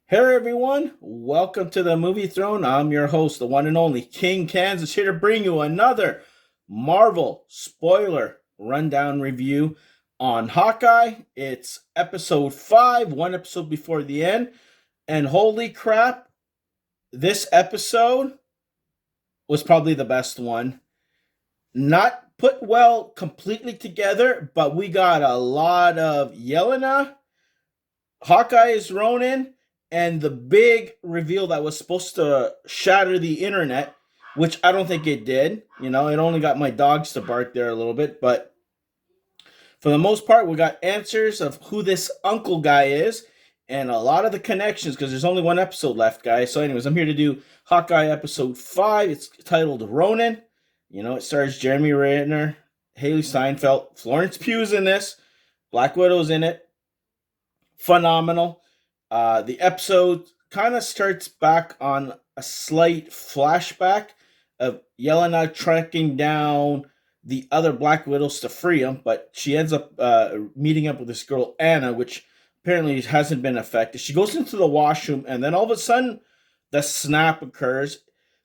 Hey everyone, welcome to the Movie Throne. I'm your host, the one and only King Kansas, here to bring you another Marvel spoiler rundown review on Hawkeye. It's episode 5, one episode before the end, and holy crap, this episode was probably the best one. Not put well completely together, but we got a lot of Yelena. Hawkeye is Ronin, and the big reveal that was supposed to shatter the internet, which I don't think it did. You know, it only got my dogs to bark there a little bit, but for the most part, we got answers of who this uncle guy is and a lot of the connections because there's only one episode left, guys. So, anyways, I'm here to do Hawkeye episode 5. It's titled Ronin. You know, it stars Jeremy Renner, Hailee Steinfeld, Florence Pugh's in this, Black Widow's in it. Phenomenal. The episode kind of starts back on a slight flashback of Yelena tracking down the other Black Widows to free him, but she ends up meeting up with this girl, Anna, which apparently hasn't been affected. She goes into the washroom, and then all of a sudden, the snap occurs.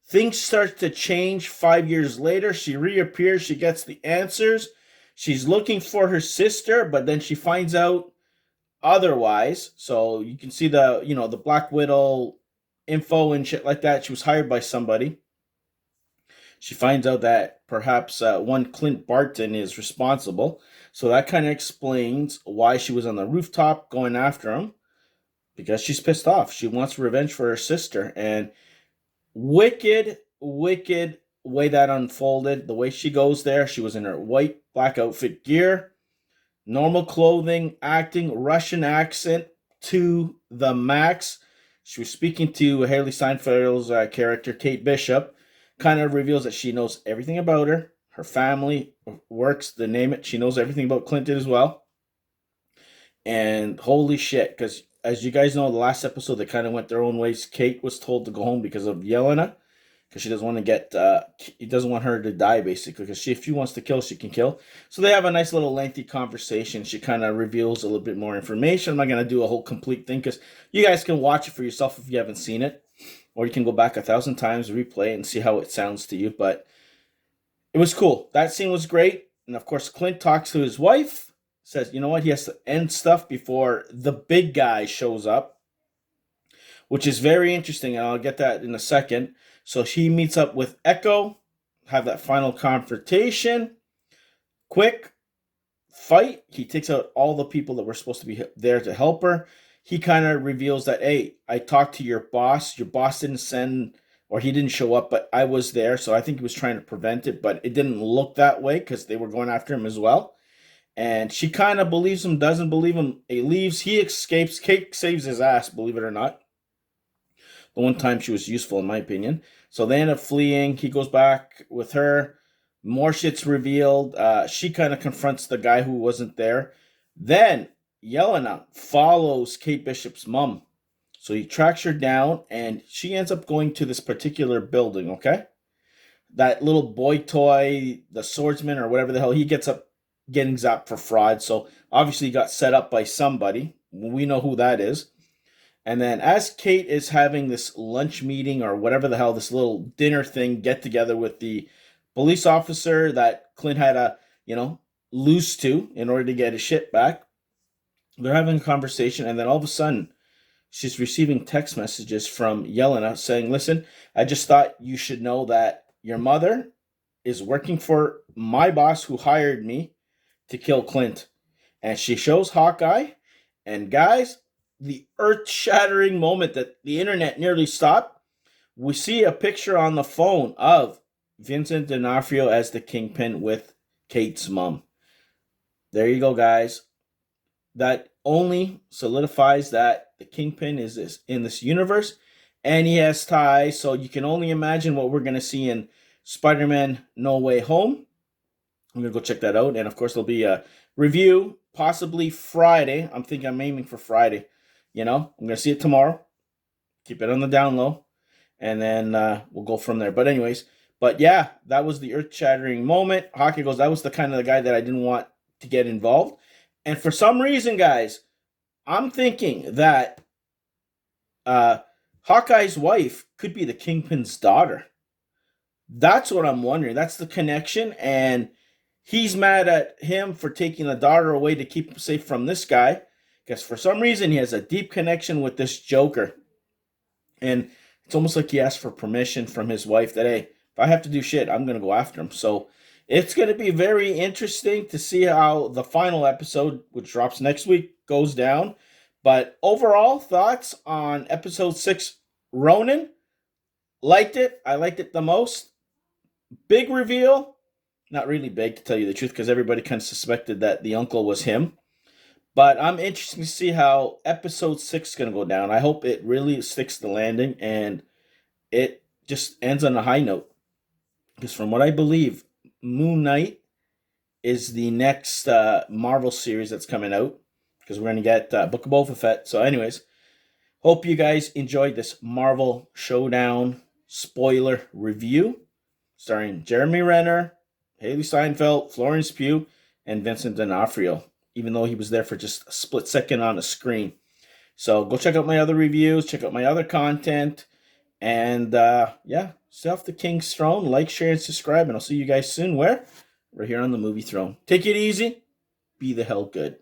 Things start to change 5 years later. She reappears. She gets the answers. She's looking for her sister, but then she finds out otherwise. So you can see the Black Widow info and shit like that. She was hired by somebody. She finds out that perhaps one Clint Barton is responsible. So that kind of explains why she was on the rooftop going after him, because she's pissed off. She wants revenge for her sister. And wicked, wicked way that unfolded. The way she goes there, she was in her white black outfit gear, normal clothing, acting, Russian accent to the max. She was speaking to Hailee Steinfeld's character, Kate Bishop. Kind of reveals that she knows everything about her family, works, the name it. She knows everything about Clinton as well. And holy shit, because as you guys know, the last episode, they kind of went their own ways. Kate was told to go home because of Yelena, because she doesn't want to get, he doesn't want her to die, basically, because if she wants to kill, she can kill. So they have a nice little lengthy conversation. She kind of reveals a little bit more information. I'm not going to do a whole complete thing, because you guys can watch it for yourself if you haven't seen it, or you can go back 1,000 times, replay, and see how it sounds to you. But it was cool. That scene was great. And of course, Clint talks to his wife, says, you know what, he has to end stuff before the big guy shows up, which is very interesting, and I'll get that in a second. So he meets up with Echo, have that final confrontation, quick fight. He takes out all the people that were supposed to be there to help her. He kind of reveals that, hey, I talked to your boss. Your boss didn't send, or he didn't show up, but I was there. So I think he was trying to prevent it, but it didn't look that way because they were going after him as well. And she kind of believes him, doesn't believe him. He leaves. He escapes. Kate saves his ass, believe it or not. The one time she was useful, in my opinion. So they end up fleeing. He goes back with her. More shit's revealed. She kind of confronts the guy who wasn't there. Then Yelena follows Kate Bishop's mom. So he tracks her down, and she ends up going to this particular building, okay? That little boy toy, the swordsman, or whatever the hell, he gets up getting zapped for fraud. So obviously he got set up by somebody. We know who that is. And then as Kate is having this lunch meeting or whatever the hell, this little dinner thing, get together with the police officer that Clint had to, lose to in order to get his shit back, they're having a conversation, and then all of a sudden, she's receiving text messages from Yelena saying, listen, I just thought you should know that your mother is working for my boss who hired me to kill Clint. And she shows Hawkeye, and guys, the earth-shattering moment that the internet nearly stopped, we see a picture on the phone of Vincent Dinafrio as the kingpin with Kate's mom. There you go, guys. That only solidifies that the kingpin is in this universe, and he has ties, so you can only imagine what we're going to see in Spider-Man No Way Home. I'm going to go check that out, and of course there'll be a review, possibly Friday. I'm aiming for Friday. I'm going to see it tomorrow. Keep it on the down low. And then we'll go from there. But anyways, yeah, that was the earth-shattering moment. Hawkeye goes, that was the kind of the guy that I didn't want to get involved. And for some reason, guys, I'm thinking that Hawkeye's wife could be the Kingpin's daughter. That's what I'm wondering. That's the connection, and he's mad at him for taking the daughter away to keep him safe from this guy, because for some reason he has a deep connection with this Joker, and it's almost like he asked for permission from his wife that, hey, if I have to do shit, I'm gonna go after him. So it's gonna be very interesting to see how the final episode, which drops next week, goes down. But overall thoughts on episode 6, Ronin. Liked it. I liked it the most. Big reveal. Not really big, to tell you the truth, because everybody kind of suspected that the uncle was him. But I'm interested to see how episode 6 is going to go down. I hope it really sticks the landing and it just ends on a high note. Because from what I believe, Moon Knight is the next Marvel series that's coming out. Because we're going to get Book of Boba Fett. So anyways, hope you guys enjoyed this Marvel Showdown spoiler review. Starring Jeremy Renner, Hailee Steinfeld, Florence Pugh, and Vincent Dinafrio, even though he was there for just a split second on the screen. So go check out my other reviews, check out my other content, and stay off the King's Throne. Like, share, and subscribe, and I'll see you guys soon. Where? We're here on the Movie Throne. Take it easy. Be the hell good.